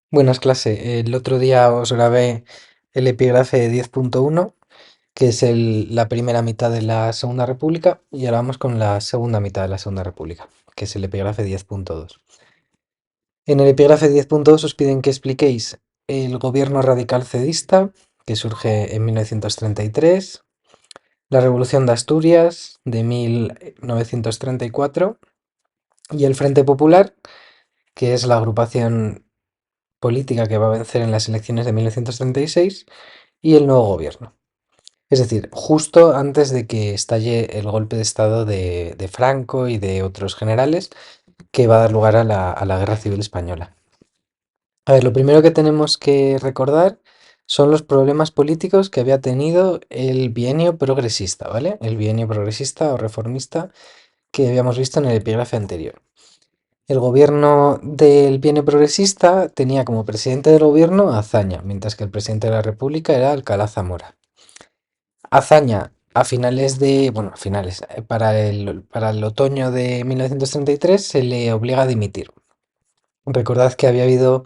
Buenas clase. El otro día os grabé el epígrafe 10.1, que es la primera mitad de la Segunda República, y ahora vamos con la segunda mitad de la Segunda República, que es el epígrafe 10.2. En el epígrafe 10.2 os piden que expliquéis el gobierno radical cedista, que surge en 1933, la Revolución de Asturias de 1934 y el Frente Popular, que es la agrupación política que va a vencer en las elecciones de 1936 y el nuevo gobierno. Es decir, justo antes de que estalle el golpe de estado de Franco y de otros generales que va a dar lugar a la Guerra Civil Española. A ver, lo primero que tenemos que recordar son los problemas políticos que había tenido el bienio progresista, ¿vale? El bienio progresista o reformista que habíamos visto en el epígrafe anterior. El gobierno del bienio progresista tenía como presidente del gobierno a Azaña, mientras que el presidente de la República era Alcalá Zamora. Azaña, a finales de, bueno, a finales, para el otoño de 1933 se le obliga a dimitir. Recordad que había habido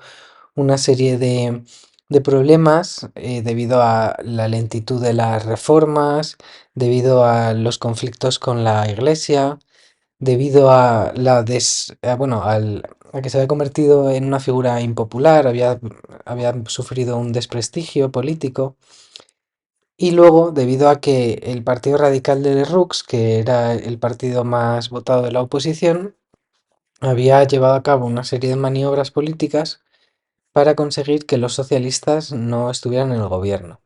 una serie de problemas debido a la lentitud de las reformas, debido a los conflictos con la iglesia, debido a a que se había convertido en una figura impopular, había sufrido un desprestigio político. Y luego, debido a que el Partido Radical de Lerroux, que era el partido más votado de la oposición, había llevado a cabo una serie de maniobras políticas para conseguir que los socialistas no estuvieran en el gobierno.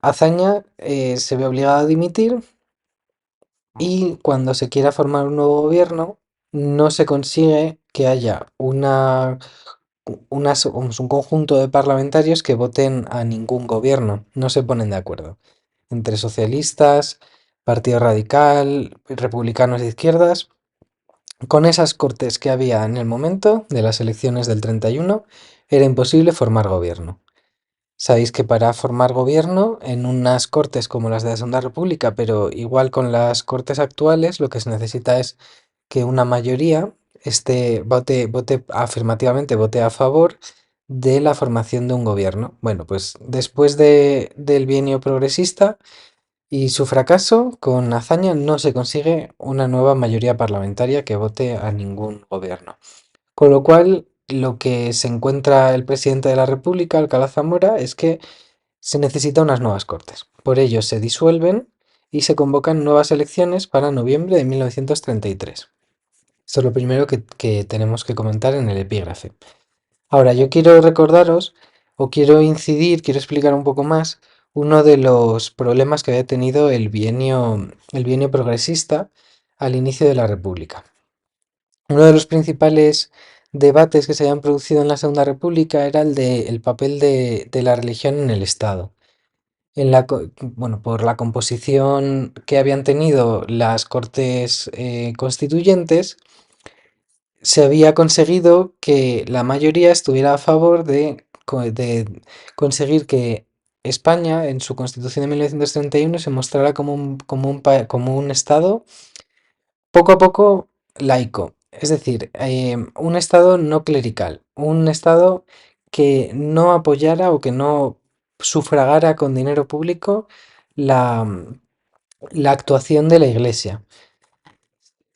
Azaña se ve obligado a dimitir y cuando se quiera formar un nuevo gobierno no se consigue que haya un conjunto de parlamentarios que voten a ningún gobierno, no se ponen de acuerdo. Entre socialistas, Partido Radical, republicanos de izquierdas. Con esas cortes que había en el momento de las elecciones del 31, era imposible formar gobierno. Sabéis que para formar gobierno en unas cortes como las de la Segunda República, pero igual con las cortes actuales, lo que se necesita es que una mayoría vote afirmativamente, vote a favor de la formación de un gobierno. Bueno, pues después del bienio progresista y su fracaso, con Azaña no se consigue una nueva mayoría parlamentaria que vote a ningún gobierno. Con lo cual, lo que se encuentra el presidente de la República, Alcalá Zamora, es que se necesita unas nuevas cortes. Por ello, se disuelven y se convocan nuevas elecciones para noviembre de 1933. Esto es lo primero que tenemos que comentar en el epígrafe. Ahora, yo quiero recordaros, o quiero incidir, quiero explicar un poco más uno de los problemas que había tenido el bienio progresista al inicio de la República. Uno de los principales debates que se habían producido en la Segunda República era el papel de la religión en el Estado. Bueno, por la composición que habían tenido las Cortes Constituyentes, se había conseguido que la mayoría estuviera a favor de conseguir que España, en su Constitución de 1931, se mostrara como un Estado poco a poco laico. Es decir, un Estado no clerical, un Estado que no apoyara o que no sufragara con dinero público la, la actuación de la Iglesia.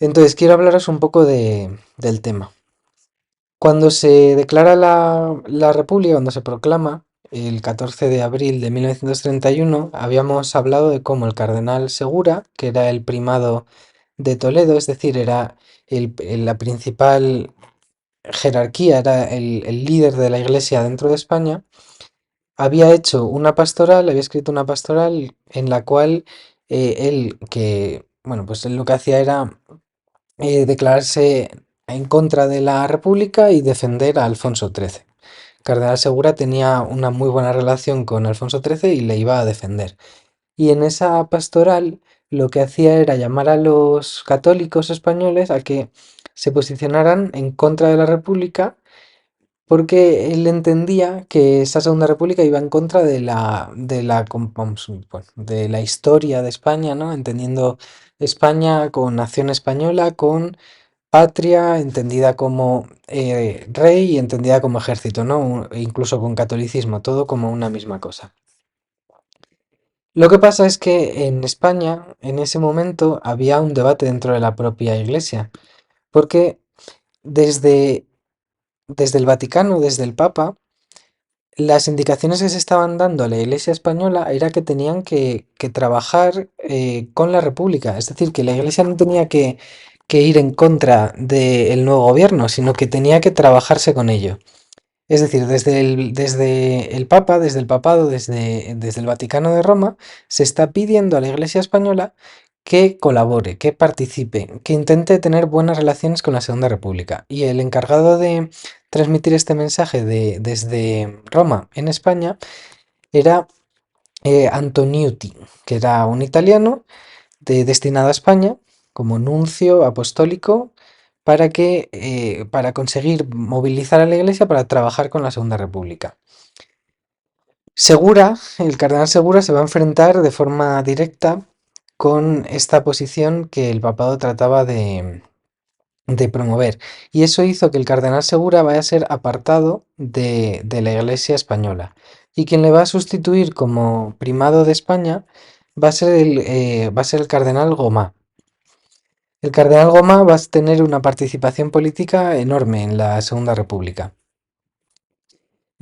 Entonces, quiero hablaros un poco del tema. Cuando se declara la República, cuando se proclama el 14 de abril de 1931, habíamos hablado de cómo el cardenal Segura, que era el primado de Toledo, es decir, era la principal jerarquía, era el líder de la Iglesia dentro de España, había hecho una pastoral, había escrito una pastoral en la cual bueno, pues él lo que hacía era declararse en contra de la República y defender a Alfonso XIII. Cardenal Segura tenía una muy buena relación con Alfonso XIII y le iba a defender. Y en esa pastoral lo que hacía era llamar a los católicos españoles a que se posicionaran en contra de la República porque él entendía que esa Segunda República iba en contra de la historia de España, ¿no? Entendiendo España con nación española, con patria, entendida como rey y entendida como ejército, ¿no? Incluso con catolicismo, todo como una misma cosa. Lo que pasa es que en España, en ese momento, había un debate dentro de la propia Iglesia, porque desde, desde el Vaticano, desde el Papa, las indicaciones que se estaban dando a la Iglesia española era que tenían que trabajar con la República, es decir, que la Iglesia no tenía que ir en contra del nuevo gobierno, sino que tenía que trabajarse con ello. Es decir, desde el Papa, desde el Papado, desde el Vaticano de Roma, se está pidiendo a la Iglesia española que colabore, que participe, que intente tener buenas relaciones con la Segunda República. Y el encargado de transmitir este mensaje desde Roma en España era Antoniuti, que era un italiano destinado a España como nuncio apostólico para conseguir movilizar a la Iglesia para trabajar con la Segunda República. Segura, el cardenal Segura se va a enfrentar de forma directa con esta posición que el papado trataba de promover. Y eso hizo que el cardenal Segura vaya a ser apartado de la Iglesia española. Y quien le va a sustituir como primado de España va a ser el cardenal Gomá. El cardenal Gomá va a tener una participación política enorme en la Segunda República.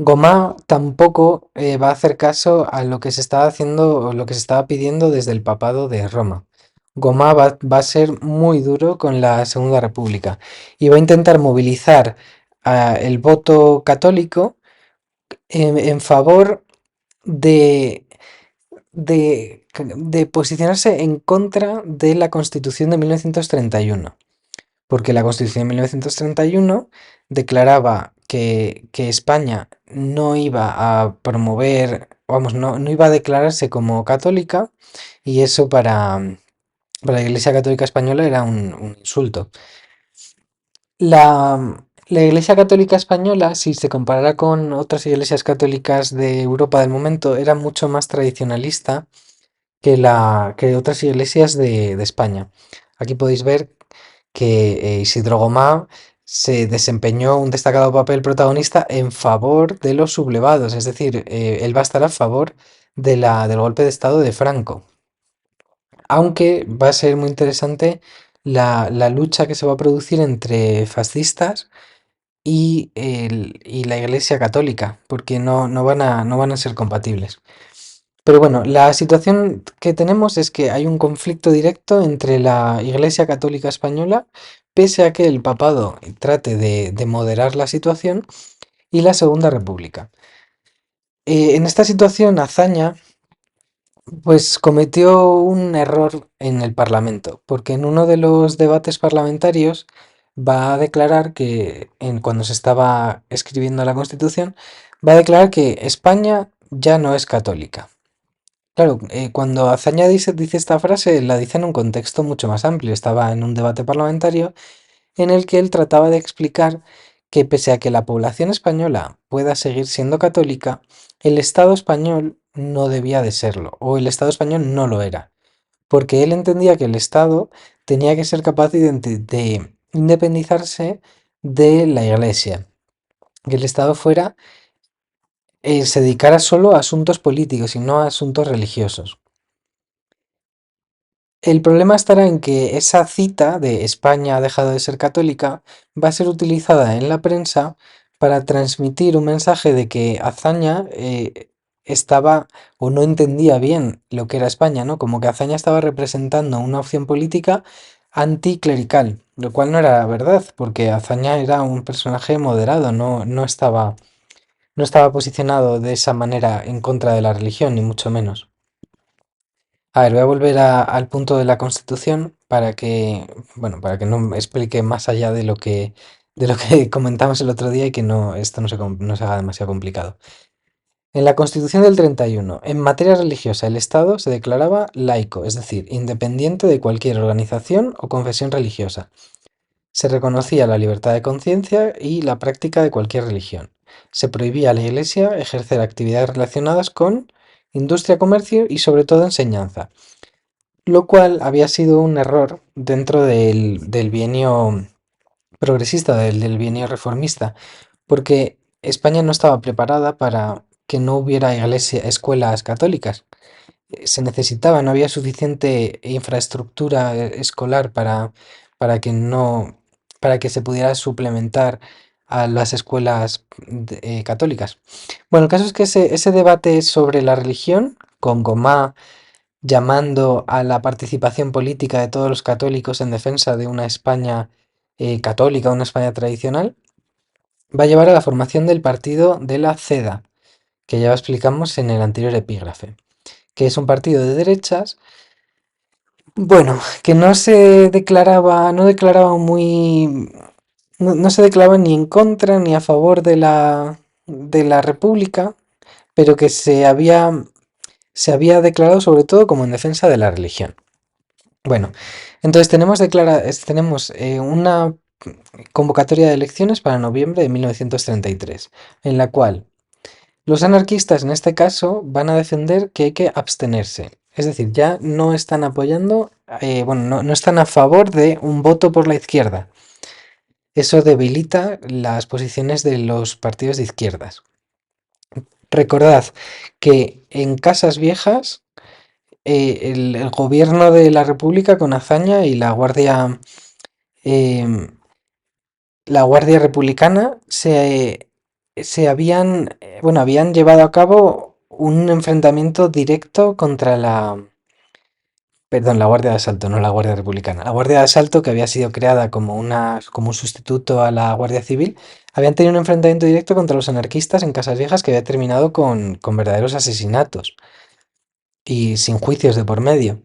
Gomá tampoco va a hacer caso a lo que se estaba haciendo o lo que se estaba pidiendo desde el papado de Roma. Gomá va a ser muy duro con la Segunda República y va a intentar movilizar el voto católico en favor de, de posicionarse en contra de la Constitución de 1931 porque la Constitución de 1931 declaraba que España no iba a promover, vamos, no iba a declararse como católica y eso para la Iglesia Católica Española era un insulto. La Iglesia Católica Española, si se comparara con otras iglesias católicas de Europa del momento, era mucho más tradicionalista que otras iglesias de España. Aquí podéis ver que Isidro Gomá se desempeñó un destacado papel protagonista en favor de los sublevados, es decir, él va a estar a favor del golpe de Estado de Franco. Aunque va a ser muy interesante la lucha que se va a producir entre fascistas y la Iglesia Católica, porque no van a ser compatibles. Pero bueno, la situación que tenemos es que hay un conflicto directo entre la Iglesia Católica Española, pese a que el papado trate de moderar la situación, y la Segunda República. En esta situación, Azaña, pues cometió un error en el Parlamento, porque en uno de los debates parlamentarios va a declarar cuando se estaba escribiendo la Constitución, va a declarar que España ya no es católica. Claro, cuando Azaña dice esta frase, la dice en un contexto mucho más amplio. Estaba en un debate parlamentario en el que él trataba de explicar que pese a que la población española pueda seguir siendo católica, el Estado español no debía de serlo, o el Estado español no lo era, porque él entendía que el Estado tenía que ser capaz de independizarse de la Iglesia, que el Estado se dedicara solo a asuntos políticos y no a asuntos religiosos. El problema estará en que esa cita de España ha dejado de ser católica va a ser utilizada en la prensa para transmitir un mensaje de que Azaña estaba o no entendía bien lo que era España, ¿no? Como que Azaña estaba representando una opción política anticlerical, lo cual no era verdad, porque Azaña era un personaje moderado, no estaba posicionado de esa manera en contra de la religión, ni mucho menos. A ver, voy a volver al punto de la Constitución bueno, para que no me explique más allá de lo que comentamos el otro día y que esto no se haga demasiado complicado. En la Constitución del 31, en materia religiosa, el Estado se declaraba laico, es decir, independiente de cualquier organización o confesión religiosa. Se reconocía la libertad de conciencia y la práctica de cualquier religión. Se prohibía a la Iglesia ejercer actividades relacionadas con industria, comercio y sobre todo enseñanza, lo cual había sido un error dentro del bienio progresista, del bienio reformista, porque España no estaba preparada para que no hubiera escuelas católicas. Se necesitaba, no había suficiente infraestructura escolar para que no, para que se pudiera suplementar a las escuelas católicas. Bueno, el caso es que ese debate sobre la religión, con Gomá llamando a la participación política de todos los católicos en defensa de una España católica, una España tradicional, va a llevar a la formación del partido de la CEDA, que ya lo explicamos en el anterior epígrafe, que es un partido de derechas, bueno, que no declaraba muy, no se declaraba ni en contra ni a favor de la República, pero que se había declarado sobre todo como en defensa de la religión. Bueno, entonces tenemos una convocatoria de elecciones para noviembre de 1933, en la cual los anarquistas en este caso van a defender que hay que abstenerse. Es decir, ya no están apoyando, bueno, no están a favor de un voto por la izquierda. Eso debilita las posiciones de los partidos de izquierdas. Recordad que en Casas Viejas el gobierno de la República con Azaña y em, la Guardia Republicana bueno, habían llevado a cabo un enfrentamiento directo contra perdón, la Guardia de Asalto, no la Guardia Republicana. La Guardia de Asalto, que había sido creada como un sustituto a la Guardia Civil, habían tenido un enfrentamiento directo contra los anarquistas en Casas Viejas que había terminado con verdaderos asesinatos y sin juicios de por medio.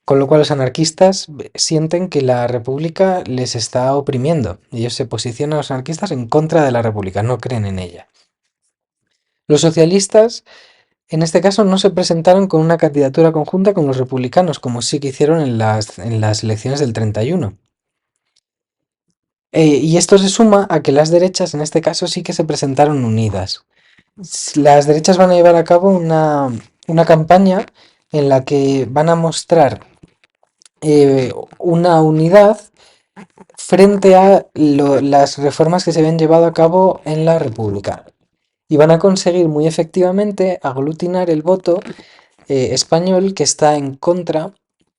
Con lo cual los anarquistas sienten que la república les está oprimiendo. Ellos se posicionan los anarquistas en contra de la república, no creen en ella. Los socialistas, en este caso, no se presentaron con una candidatura conjunta con los republicanos, como sí que hicieron en las elecciones del 31. Y esto se suma a que las derechas, en este caso, sí que se presentaron unidas. Las derechas van a llevar a cabo una campaña en la que van a mostrar una unidad frente a las reformas que se habían llevado a cabo en la República. Y van a conseguir muy efectivamente aglutinar el voto español que está en contra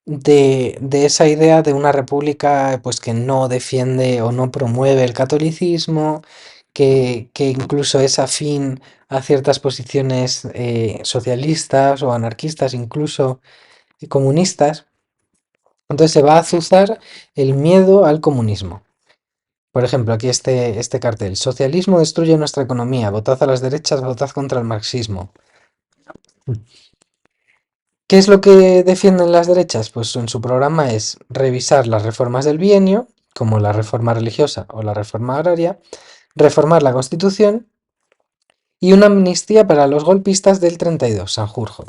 de esa idea de una república pues, que no defiende o no promueve el catolicismo, que incluso es afín a ciertas posiciones socialistas o anarquistas, incluso comunistas. Entonces se va a azuzar el miedo al comunismo. Por ejemplo, aquí este cartel. Socialismo destruye nuestra economía. Votad a las derechas, votad contra el marxismo. ¿Qué es lo que defienden las derechas? Pues en su programa es revisar las reformas del bienio, como la reforma religiosa o la reforma agraria, reformar la Constitución y una amnistía para los golpistas del 32, Sanjurjo.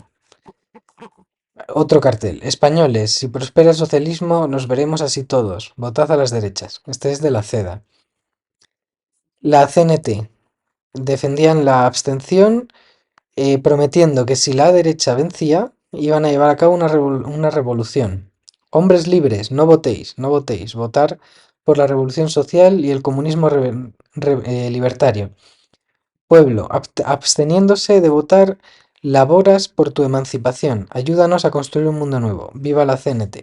Otro cartel. Españoles, si prospera el socialismo, nos veremos así todos. Votad a las derechas. Este es de la CEDA. La CNT. Defendían la abstención prometiendo que si la derecha vencía, iban a llevar a cabo una revolución. Hombres libres, no votéis, no votéis, votar por la revolución social y el comunismo libertario. Pueblo, absteniéndose de votar, laboras por tu emancipación, ayúdanos a construir un mundo nuevo. Viva la CNT.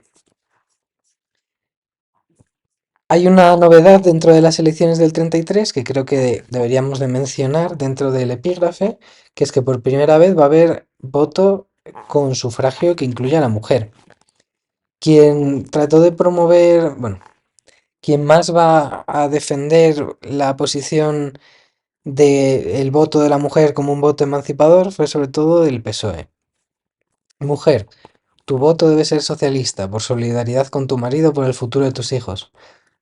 Hay una novedad dentro de las elecciones del 33 que creo que deberíamos de mencionar dentro del epígrafe, que es que por primera vez va a haber voto con sufragio que incluya a la mujer. Quien trató de promover, bueno, quien más va a defender la posición del voto de la mujer como un voto emancipador fue sobre todo el PSOE. Mujer, tu voto debe ser socialista, por solidaridad con tu marido, por el futuro de tus hijos.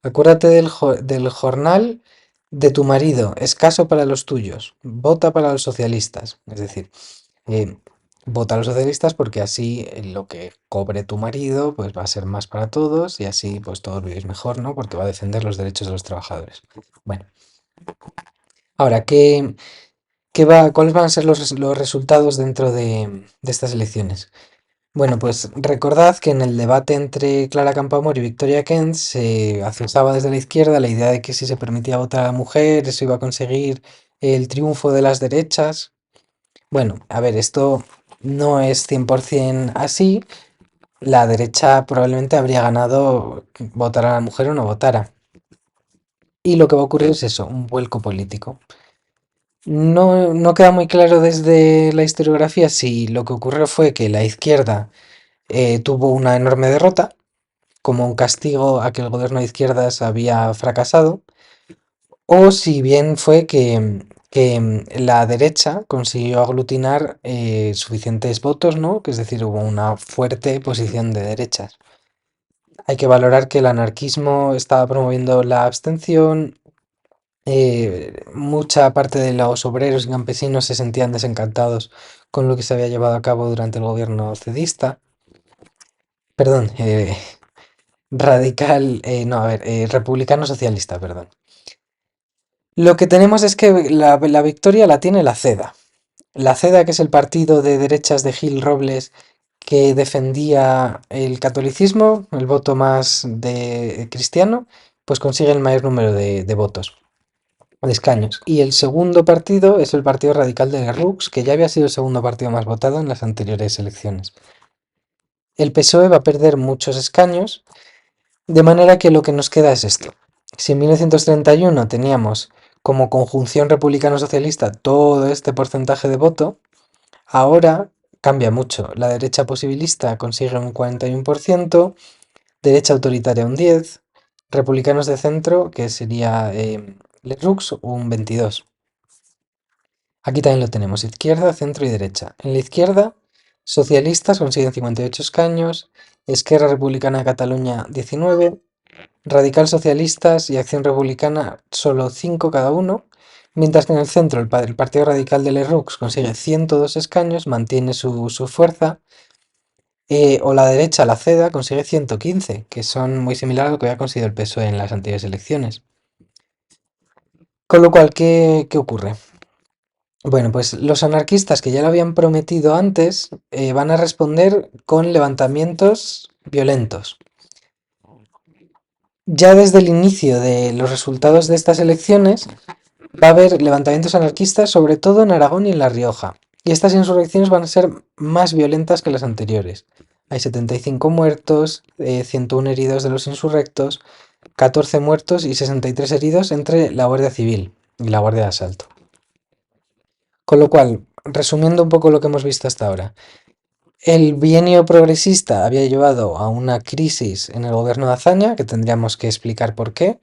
Acuérdate del jornal de tu marido, escaso para los tuyos. Vota para los socialistas. Es decir, eh, vota a los socialistas porque así lo que cobre tu marido pues va a ser más para todos y así pues todos vivís mejor, ¿no? Porque va a defender los derechos de los trabajadores. Bueno, ahora, cuáles van a ser los resultados dentro de estas elecciones? Bueno, pues recordad que en el debate entre Clara Campoamor y Victoria Kent se acusaba desde la izquierda la idea de que si se permitía votar a la mujer, eso iba a conseguir el triunfo de las derechas. Bueno, a ver, esto no es 100% así. La derecha probablemente habría ganado votar a la mujer o no votara. Y lo que va a ocurrir es eso, un vuelco político. No queda muy claro desde la historiografía si lo que ocurrió fue que la izquierda tuvo una enorme derrota, como un castigo a que el gobierno de izquierdas había fracasado, o si bien fue que la derecha consiguió aglutinar suficientes votos, ¿no? Que es decir, hubo una fuerte posición de derechas. Hay que valorar que el anarquismo estaba promoviendo la abstención, mucha parte de los obreros y campesinos se sentían desencantados con lo que se había llevado a cabo durante el gobierno cedista. Perdón, radical, no, a ver, republicano socialista, perdón. Lo que tenemos es que la victoria la tiene la CEDA. La CEDA, que es el partido de derechas de Gil Robles, que defendía el catolicismo, el voto más de cristiano, pues consigue el mayor número de votos, de escaños. Y el segundo partido es el Partido Radical de Rux, que ya había sido el segundo partido más votado en las anteriores elecciones. El PSOE va a perder muchos escaños, de manera que lo que nos queda es esto. Si en 1931 teníamos como conjunción republicano-socialista todo este porcentaje de voto, ahora cambia mucho. La derecha posibilista consigue un 41%, derecha autoritaria un 10%, republicanos de centro, que sería Lerroux, un 22%. Aquí también lo tenemos, izquierda, centro y derecha. En la izquierda, socialistas consiguen 58 escaños, Esquerra Republicana de Cataluña 19, Radical Socialistas y Acción Republicana solo 5 cada uno, mientras que en el centro el Partido Radical de Lerroux consigue 102 escaños, mantiene su fuerza, o la derecha, la CEDA, consigue 115, que son muy similares a lo que había conseguido el PSOE en las anteriores elecciones. Con lo cual, ¿qué ocurre? Bueno, pues los anarquistas que ya lo habían prometido antes van a responder con levantamientos violentos. Ya desde el inicio de los resultados de estas elecciones va a haber levantamientos anarquistas, sobre todo en Aragón y en La Rioja. Y estas insurrecciones van a ser más violentas que las anteriores. Hay 75 muertos, 101 heridos de los insurrectos, 14 muertos y 63 heridos entre la Guardia Civil y la Guardia de Asalto. Con lo cual, resumiendo un poco lo que hemos visto hasta ahora, el bienio progresista había llevado a una crisis en el gobierno de Azaña, que tendríamos que explicar por qué.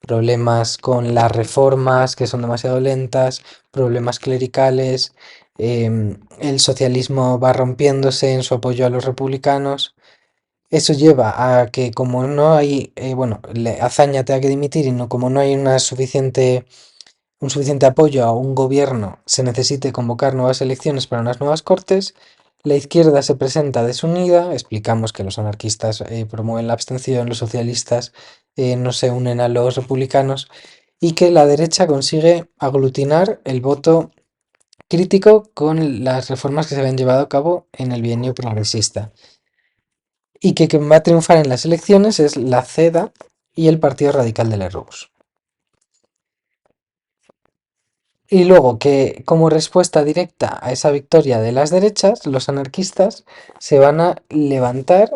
Problemas con las reformas que son demasiado lentas, problemas clericales, el socialismo va rompiéndose en su apoyo a los republicanos. Eso lleva a que como no hay, bueno, Azaña tenga que dimitir y no, como no hay un suficiente apoyo a un gobierno, se necesite convocar nuevas elecciones para unas nuevas cortes. La izquierda se presenta desunida, explicamos que los anarquistas promueven la abstención, los socialistas no se unen a los republicanos y que la derecha consigue aglutinar el voto crítico con las reformas que se habían llevado a cabo en el bienio progresista. Y que quien va a triunfar en las elecciones es la CEDA y el Partido Radical de Lerroux. Y luego que como respuesta directa a esa victoria de las derechas, los anarquistas se van a levantar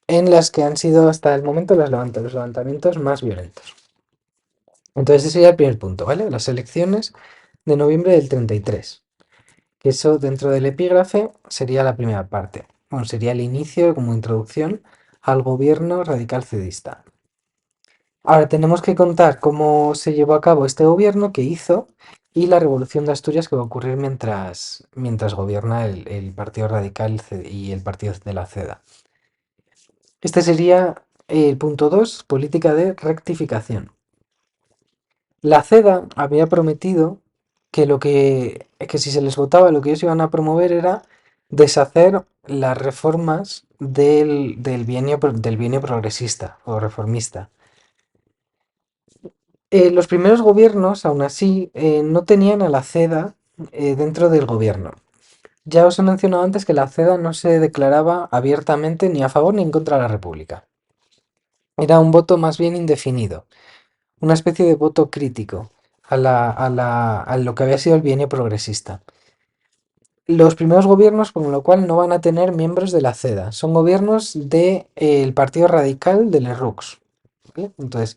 en las que han sido hasta el momento los levantamientos más violentos. Entonces ese sería el primer punto, ¿vale? Las elecciones de noviembre del 33. Que eso dentro del epígrafe sería la primera parte. Bueno, sería el inicio como introducción al gobierno radical cedista. Ahora tenemos que contar cómo se llevó a cabo este gobierno, qué hizo y la revolución de Asturias que va a ocurrir mientras gobierna el Partido Radical y el Partido de la CEDA. Este sería el punto 2, política de rectificación. La CEDA había prometido que si se les votaba lo que ellos iban a promover era deshacer las reformas del bienio progresista o reformista. Los primeros gobiernos, aún así, no tenían a la CEDA dentro del gobierno. Ya os he mencionado antes que la CEDA no se declaraba abiertamente ni a favor ni en contra de la República. Era un voto más bien indefinido, una especie de voto crítico a lo que había sido el bienio progresista. Los primeros gobiernos, por lo cual, no van a tener miembros de la CEDA. Son gobiernos del Partido Radical de Lerroux. ¿Vale? Entonces,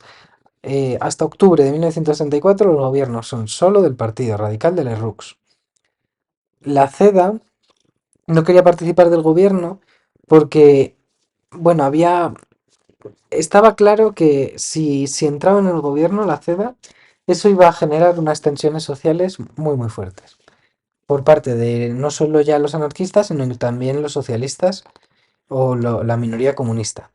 hasta octubre de 1964 los gobiernos son solo del Partido Radical de Lerroux. La CEDA no quería participar del gobierno porque, bueno, estaba claro que si entraba en el gobierno la CEDA, eso iba a generar unas tensiones sociales muy, muy fuertes. Por parte de no solo ya los anarquistas, sino que también los socialistas o la minoría comunista.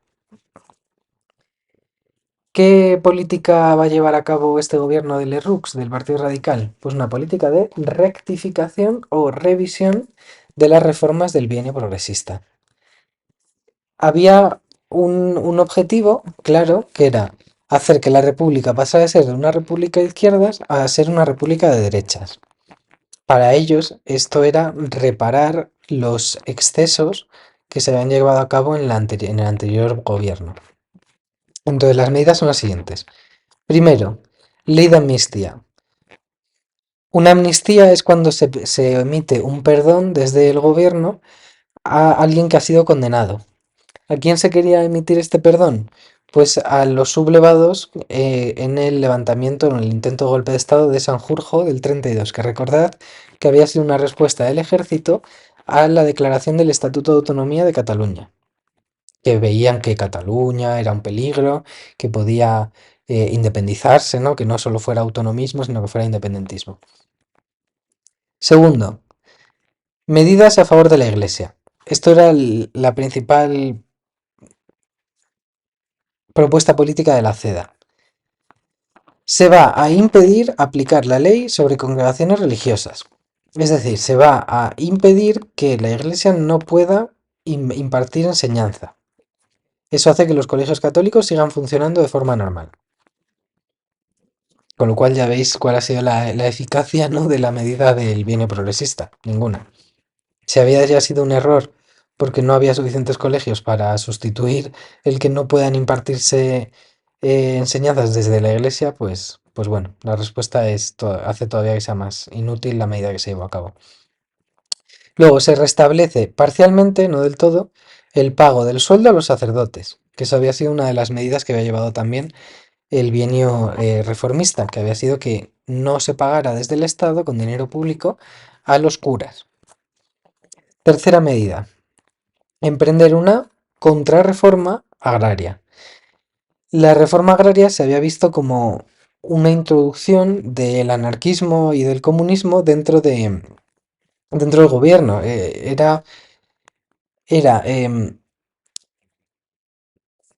¿Qué política va a llevar a cabo este gobierno de Lerroux, del Partido Radical? Pues una política de rectificación o revisión de las reformas del bienio progresista. Había un objetivo claro que era hacer que la república pasara de ser una república de izquierdas a ser una república de derechas. Para ellos esto era reparar los excesos que se habían llevado a cabo en el anterior gobierno. Entonces las medidas son las siguientes. Primero, ley de amnistía. Una amnistía es cuando se emite un perdón desde el gobierno a alguien que ha sido condenado. ¿A quién se quería emitir este perdón? Pues a los sublevados en el levantamiento, en el intento de golpe de Estado de Sanjurjo del 32, que recordad que había sido una respuesta del ejército a la declaración del Estatuto de Autonomía de Cataluña, que veían que Cataluña era un peligro, que podía independizarse, ¿no? Que no solo fuera autonomismo, sino que fuera independentismo. Segundo, medidas a favor de la Iglesia. Esto era la principal propuesta política de la CEDA. Se va a impedir aplicar la ley sobre congregaciones religiosas. Es decir, se va a impedir que la Iglesia no pueda impartir enseñanza. Eso hace que los colegios católicos sigan funcionando de forma normal. Con lo cual ya veis cuál ha sido la eficacia, ¿no?, de la medida del bienio progresista. Ninguna. Si había ya sido un error porque no había suficientes colegios para sustituir el que no puedan impartirse enseñanzas desde la iglesia, pues bueno, la respuesta hace todavía que sea más inútil la medida que se llevó a cabo. Luego se restablece parcialmente, no del todo, el pago del sueldo a los sacerdotes, que eso había sido una de las medidas que había llevado también el bienio reformista, que había sido que no se pagara desde el Estado con dinero público a los curas. Tercera medida, emprender una contrarreforma agraria. La reforma agraria se había visto como una introducción del anarquismo y del comunismo dentro del gobierno. Era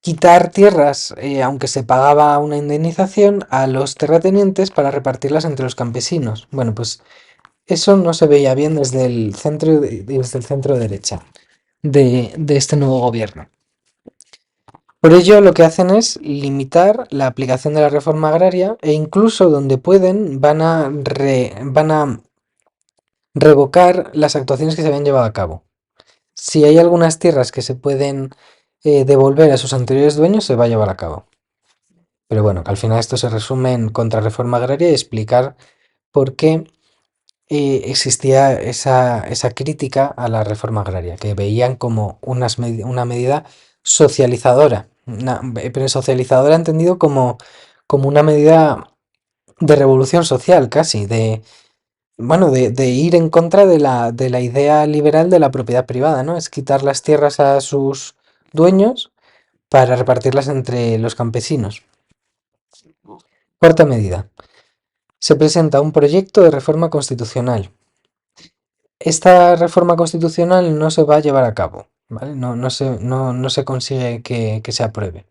quitar tierras, aunque se pagaba una indemnización, a los terratenientes para repartirlas entre los campesinos. Bueno, pues eso no se veía bien desde el centro derecha de este nuevo gobierno. Por ello, lo que hacen es limitar la aplicación de la reforma agraria e incluso donde pueden van a revocar las actuaciones que se habían llevado a cabo. Si hay algunas tierras que se pueden devolver a sus anteriores dueños, se va a llevar a cabo. Pero bueno, que al final esto se resume en contrarreforma agraria y explicar por qué existía esa crítica a la reforma agraria, que veían como una medida socializadora, pero socializadora entendido como una medida de revolución social casi, bueno, de ir en contra de la idea liberal de la propiedad privada, ¿no? Es quitar las tierras a sus dueños para repartirlas entre los campesinos. Cuarta medida. Se presenta un proyecto de reforma constitucional. Esta reforma constitucional no se va a llevar a cabo, ¿vale? No se consigue que se apruebe.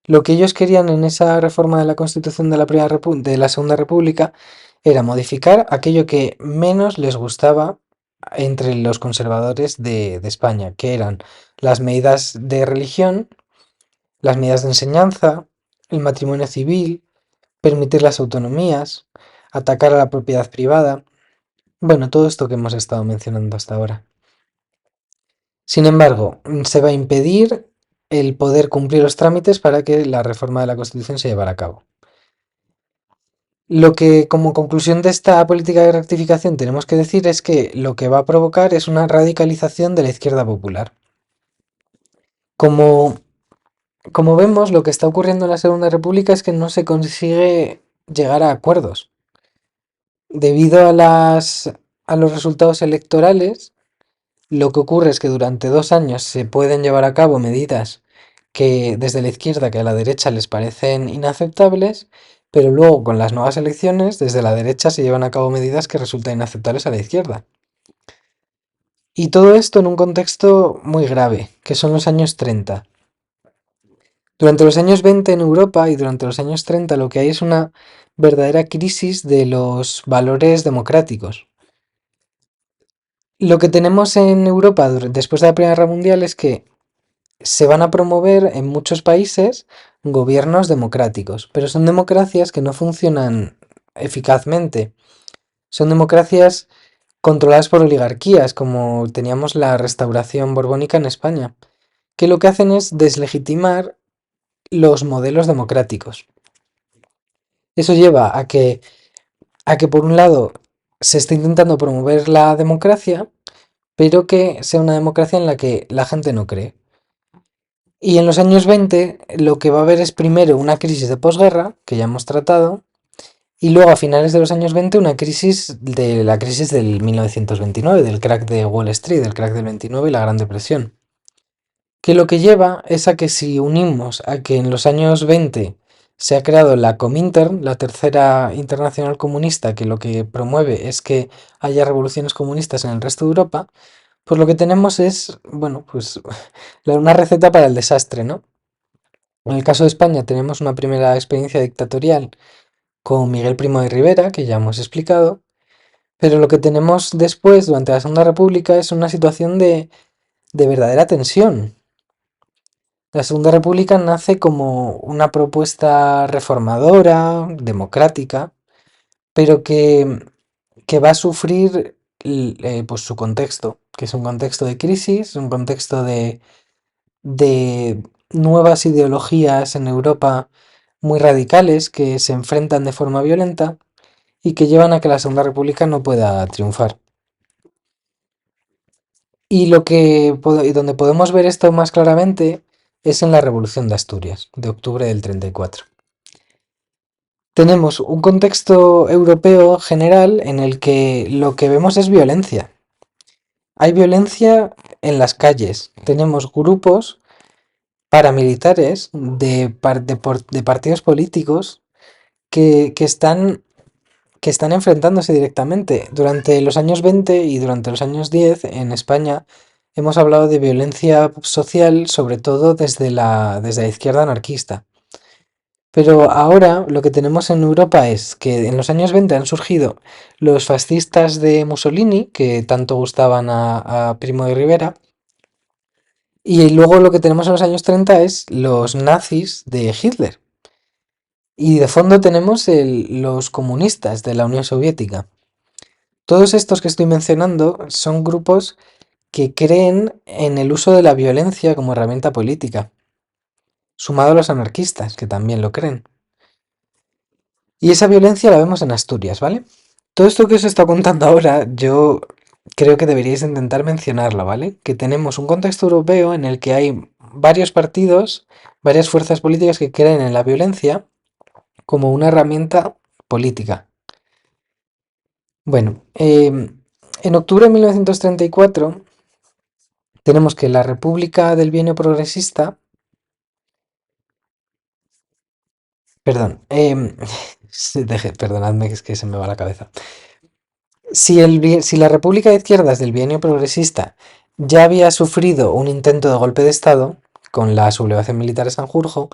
Lo que ellos querían en esa reforma de la Constitución de la Segunda República era modificar aquello que menos les gustaba entre los conservadores de España, que eran las medidas de religión, las medidas de enseñanza, el matrimonio civil, permitir las autonomías, atacar a la propiedad privada. Bueno, todo esto que hemos estado mencionando hasta ahora. Sin embargo, se va a impedir el poder cumplir los trámites para que la reforma de la Constitución se llevara a cabo. Lo que, como conclusión de esta política de rectificación, tenemos que decir es que lo que va a provocar es una radicalización de la izquierda popular. Como, como vemos, lo que está ocurriendo en la Segunda República es que no se consigue llegar a acuerdos. Debido a los resultados electorales, lo que ocurre es que durante 2 años se pueden llevar a cabo medidas que desde la izquierda que a la derecha les parecen inaceptables, pero luego con las nuevas elecciones desde la derecha se llevan a cabo medidas que resultan inaceptables a la izquierda. Y todo esto en un contexto muy grave, que son los años 30. Durante los años 20 en Europa y durante los años 30 lo que hay es una verdadera crisis de los valores democráticos. Lo que tenemos en Europa después de la Primera Guerra Mundial es que se van a promover en muchos países gobiernos democráticos, pero son democracias que no funcionan eficazmente. Son democracias controladas por oligarquías, como teníamos la restauración borbónica en España, que lo que hacen es deslegitimar los modelos democráticos. Eso lleva a que por un lado se está intentando promover la democracia, pero que sea una democracia en la que la gente no cree. Y en los años 20 lo que va a haber es primero una crisis de posguerra, que ya hemos tratado, y luego a finales de los años 20 una crisis de la crisis del 1929, del crack de Wall Street, del crack del 29 y la Gran Depresión. Que lo que lleva es a que si unimos a que en los años 20 se ha creado la Comintern, la tercera internacional comunista, que lo que promueve es que haya revoluciones comunistas en el resto de Europa, pues lo que tenemos es, bueno, pues una receta para el desastre, ¿no? En el caso de España tenemos una primera experiencia dictatorial con Miguel Primo de Rivera, que ya hemos explicado, pero lo que tenemos después, durante la Segunda República, es una situación de verdadera tensión. La Segunda República nace como una propuesta reformadora, democrática, pero que va a sufrir pues su contexto, que es un contexto de crisis, un contexto de nuevas ideologías en Europa muy radicales que se enfrentan de forma violenta y que llevan a que la Segunda República no pueda triunfar. Y donde podemos ver esto más claramente es en la Revolución de Asturias, de octubre del 34. Tenemos un contexto europeo general en el que lo que vemos es violencia. Hay violencia en las calles. Tenemos grupos paramilitares de partidos políticos que están enfrentándose directamente. Durante los años 20 y durante los años 10 en España hemos hablado de violencia social, sobre todo desde la izquierda anarquista. Pero ahora lo que tenemos en Europa es que en los años 20 han surgido los fascistas de Mussolini, que tanto gustaban a Primo de Rivera, y luego lo que tenemos en los años 30 es los nazis de Hitler. Y de fondo tenemos los comunistas de la Unión Soviética. Todos estos que estoy mencionando son grupos que creen en el uso de la violencia como herramienta política, sumado a los anarquistas, que también lo creen. Y esa violencia la vemos en Asturias, ¿vale? Todo esto que os está contando ahora, yo creo que deberíais intentar mencionarlo, ¿vale? Que tenemos un contexto europeo en el que hay varios partidos, varias fuerzas políticas que creen en la violencia como una herramienta política. Bueno, en octubre de 1934 tenemos que la República del Bienio Progresista, perdón, perdonadme que es que se me va la cabeza. Si la República de Izquierdas del Bienio Progresista ya había sufrido un intento de golpe de Estado con la sublevación militar de Sanjurjo,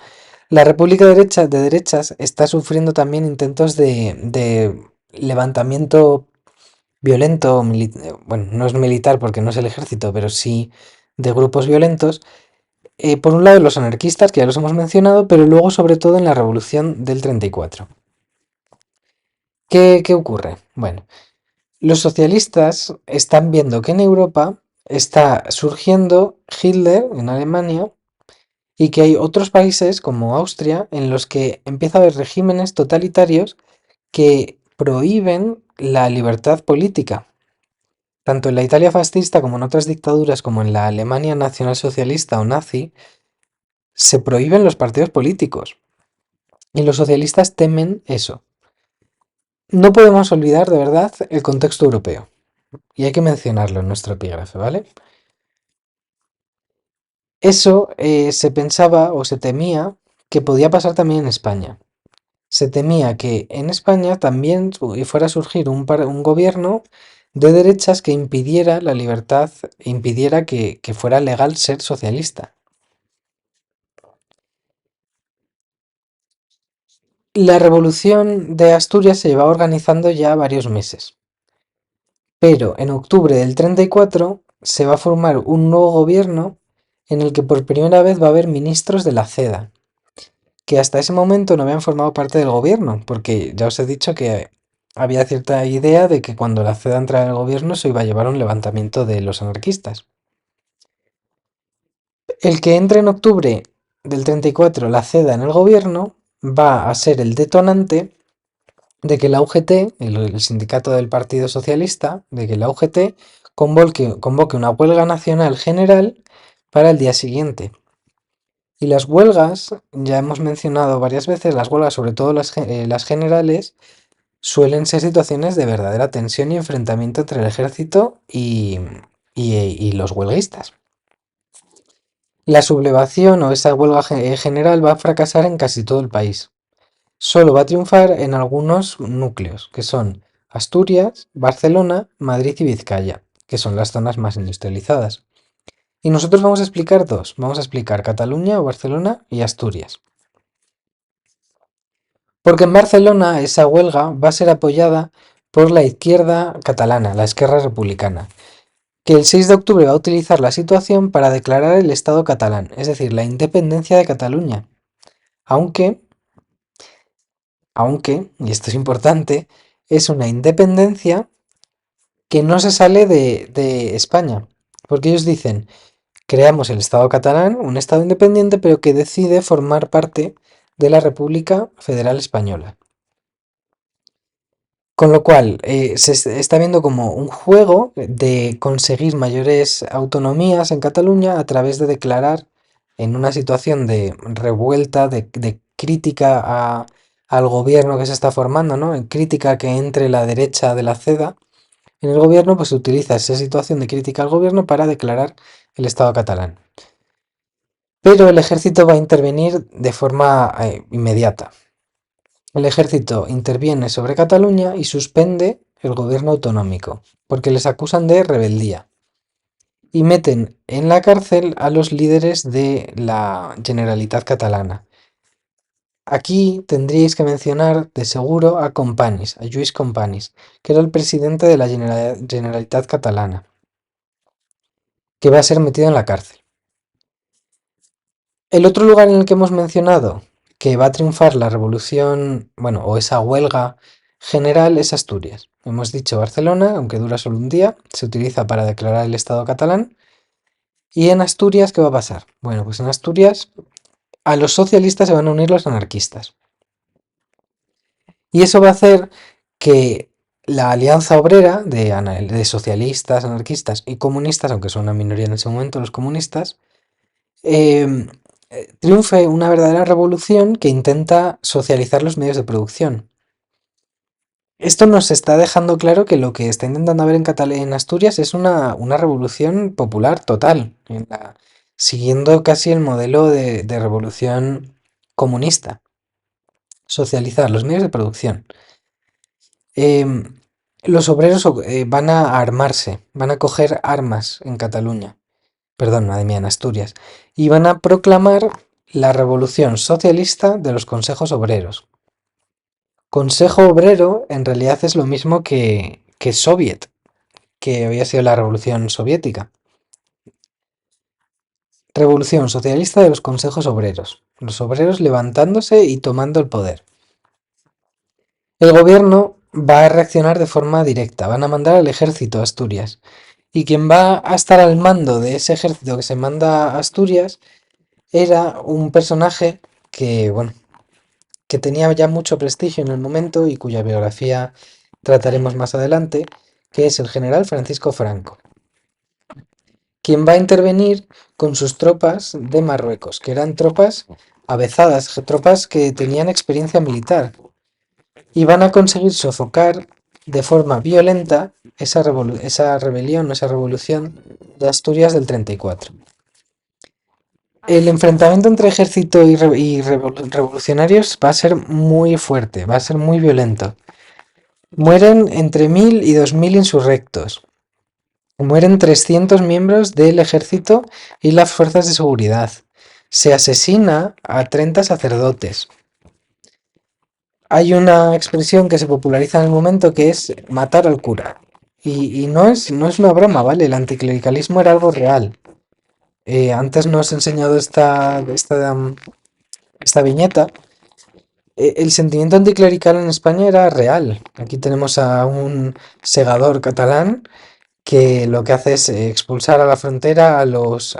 la República de Derechas está sufriendo también intentos de levantamiento violento, bueno, no es militar porque no es el ejército, pero sí de grupos violentos. Por un lado los anarquistas, que ya los hemos mencionado, pero luego sobre todo en la Revolución del 34. ¿Qué ocurre? Bueno. Los socialistas están viendo que en Europa está surgiendo Hitler en Alemania y que hay otros países como Austria en los que empieza a haber regímenes totalitarios que prohíben la libertad política. Tanto en la Italia fascista como en otras dictaduras como en la Alemania nacionalsocialista o nazi, se prohíben los partidos políticos. Y los socialistas temen eso. No podemos olvidar de verdad el contexto europeo. Y hay que mencionarlo en nuestro epígrafe, ¿vale? Eso se pensaba o se temía que podía pasar también en España. Se temía que en España también fuera a surgir un gobierno de derechas que impidiera la libertad, impidiera que fuera legal ser socialista. La revolución de Asturias se llevaba organizando ya varios meses, pero en octubre del 34 se va a formar un nuevo gobierno en el que por primera vez va a haber ministros de la CEDA, que hasta ese momento no habían formado parte del gobierno, porque ya os he dicho que había cierta idea de que cuando la CEDA entrara en el gobierno se iba a llevar un levantamiento de los anarquistas. El que entre en octubre del 34 la CEDA en el gobierno va a ser el detonante de que la UGT, el sindicato del Partido Socialista, de que la UGT convoque una huelga nacional general para el día siguiente. Y las huelgas, ya hemos mencionado varias veces, las huelgas, sobre todo las generales, suelen ser situaciones de verdadera tensión y enfrentamiento entre el ejército y los huelguistas. La sublevación o esa huelga general va a fracasar en casi todo el país. Solo va a triunfar en algunos núcleos, que son Asturias, Barcelona, Madrid y Vizcaya, que son las zonas más industrializadas. Y nosotros vamos a explicar dos. Vamos a explicar Cataluña o Barcelona y Asturias. Porque en Barcelona esa huelga va a ser apoyada por la izquierda catalana, la Esquerra Republicana, que el 6 de octubre va a utilizar la situación para declarar el Estado catalán, es decir, la independencia de Cataluña. Aunque, y esto es importante, es una independencia que no se sale de España. Porque ellos dicen, creamos el Estado catalán, un Estado independiente, pero que decide formar parte de la República Federal Española. Con lo cual, está viendo como un juego de conseguir mayores autonomías en Cataluña a través de declarar en una situación de revuelta, de crítica al gobierno que se está formando, ¿no? En crítica a que entre la derecha de la CEDA en el gobierno, pues se utiliza esa situación de crítica al gobierno para declarar el Estado catalán. Pero el ejército va a intervenir de forma inmediata. El ejército interviene sobre Cataluña y suspende el gobierno autonómico, porque les acusan de rebeldía. Y meten en la cárcel a los líderes de la Generalitat catalana. Aquí tendríais que mencionar de seguro a Companys, a Lluís Companys, que era el presidente de la Generalitat catalana, que va a ser metido en la cárcel. El otro lugar en el que hemos mencionado que va a triunfar la revolución, bueno, o esa huelga general es Asturias. Hemos dicho Barcelona, aunque dura solo un día, se utiliza para declarar el Estado catalán. ¿Y en Asturias qué va a pasar? Bueno, pues en Asturias a los socialistas se van a unir los anarquistas. Y eso va a hacer que la alianza obrera de socialistas, anarquistas y comunistas, aunque son una minoría en ese momento los comunistas, eh, triunfe una verdadera revolución que intenta socializar los medios de producción. Esto nos está dejando claro que lo que está intentando haber en Asturias es una revolución popular total, siguiendo casi el modelo de revolución comunista, socializar los medios de producción. Em, los obreros van a armarse, van a coger armas en Cataluña, perdón, madre mía, en Asturias, y van a proclamar la revolución socialista de los consejos obreros. Consejo obrero en realidad es lo mismo que Soviet, que había sido la revolución soviética. Revolución socialista de los consejos obreros. Los obreros levantándose y tomando el poder. El gobierno va a reaccionar de forma directa. Van a mandar al ejército a Asturias. Y quien va a estar al mando de ese ejército que se manda a Asturias era un personaje que, bueno, que tenía ya mucho prestigio en el momento y cuya biografía trataremos más adelante, que es el general Francisco Franco, quien va a intervenir con sus tropas de Marruecos, que eran tropas avezadas, tropas que tenían experiencia militar, y van a conseguir sofocar de forma violenta esa rebelión, esa revolución de Asturias del 34. El enfrentamiento entre ejército y revolucionarios va a ser muy fuerte, va a ser muy violento. Mueren entre 1000 y 2000 insurrectos. Mueren 300 miembros del ejército y las fuerzas de seguridad. Se asesina a 30 sacerdotes. Hay una expresión que se populariza en el momento que es matar al cura. Y no es una broma, ¿vale? El anticlericalismo era algo real. Antes nos he enseñado esta viñeta. El sentimiento anticlerical en España era real. Aquí tenemos a un segador catalán que lo que hace es expulsar a la frontera a los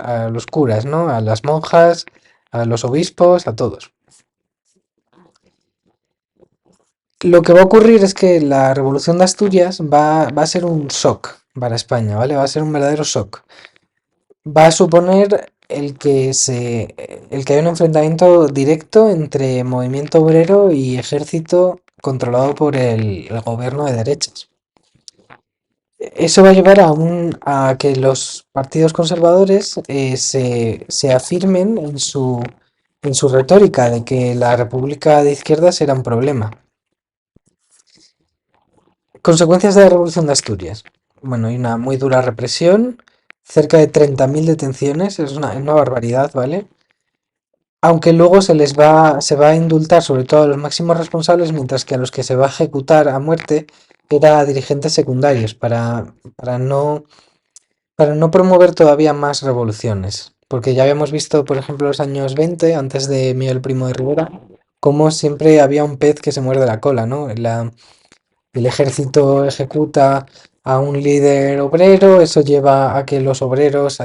curas, ¿no? A las monjas, a los obispos, a todos. Lo que va a ocurrir es que la revolución de Asturias va a ser un shock para España, ¿vale? Va a ser un verdadero shock. Va a suponer el que haya un enfrentamiento directo entre movimiento obrero y ejército controlado por el gobierno de derechas. Eso va a llevar a que los partidos conservadores se afirmen en su retórica de que la República de Izquierdas era un problema. Consecuencias de la Revolución de Asturias. Bueno, hay una muy dura represión, cerca de 30.000 detenciones, es una barbaridad, ¿vale? Aunque luego se va a indultar sobre todo a los máximos responsables, mientras que a los que se va a ejecutar a muerte era a dirigentes secundarios, para no promover todavía más revoluciones. Porque ya habíamos visto, por ejemplo, los años 20, antes de Miguel Primo de Rivera, cómo siempre había un pez que se muerde la cola, ¿no? El ejército ejecuta a un líder obrero, eso lleva a que los obreros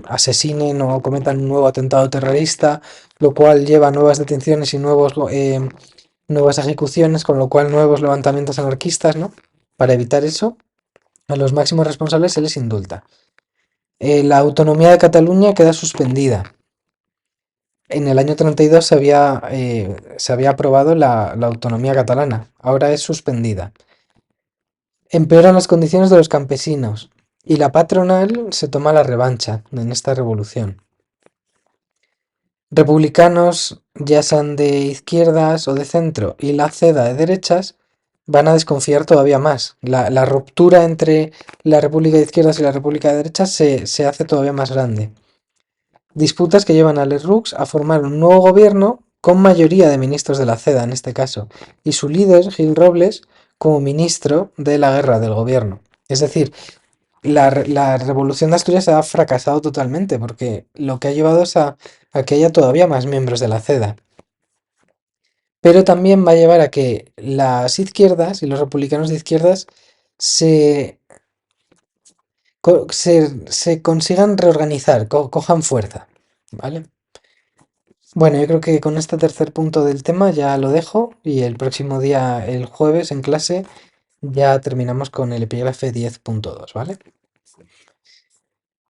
asesinen o cometan un nuevo atentado terrorista, lo cual lleva a nuevas detenciones y nuevas ejecuciones, con lo cual nuevos levantamientos anarquistas, ¿no? Para evitar eso, a los máximos responsables se les indulta. La autonomía de Cataluña queda suspendida. En el año 32 se había aprobado la autonomía catalana, ahora es suspendida. Empeoran las condiciones de los campesinos y la patronal se toma la revancha en esta revolución. Republicanos, ya sean de izquierdas o de centro, y la CEDA de derechas, van a desconfiar todavía más. La ruptura entre la República de Izquierdas y la República de Derechas se hace todavía más grande. Disputas que llevan a Les Roux a formar un nuevo gobierno con mayoría de ministros de la CEDA en este caso, y su líder, Gil Robles, como ministro de la guerra del gobierno. Es decir, la revolución de Asturias ha fracasado totalmente porque lo que ha llevado es a que haya todavía más miembros de la CEDA. Pero también va a llevar a que las izquierdas y los republicanos de izquierdas se, se consigan reorganizar, cojan fuerza, ¿vale? Bueno, yo creo que con este tercer punto del tema ya lo dejo y el próximo día, el jueves, en clase, ya terminamos con el epígrafe 10.2, ¿vale?